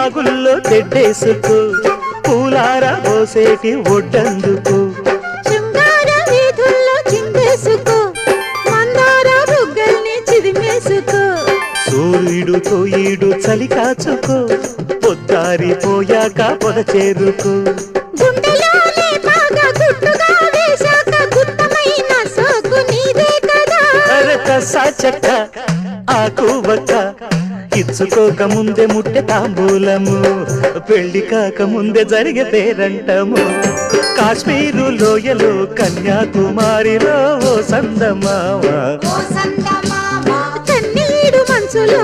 వాగుల్లో తెడ్డేసుకో పూలార పోసేటి ఒడ్డందుకు శృంగార వీధుల్లో చిందేసుకో మందార బుగ్గల్ని చిదిమేసుకో సూర్యుడు తోయిడు చలి కాచుకో పొద్దారిపోయాక పొద చేరుకో గుండెలోనే బాగా గుట్టుగా వేశాక గుత్తమైన సోకు నీదే కదా అరక సాచక్క ఆకు వక్క ఇచ్చుకోక ముందే ముట్టె తాంబూలము పెళ్లి కాక ముందే జరిగే పేరంటము కాశ్మీరు లోయలో కన్యాకుమారిలో ఓ సందమామ కన్నీడు మనసులో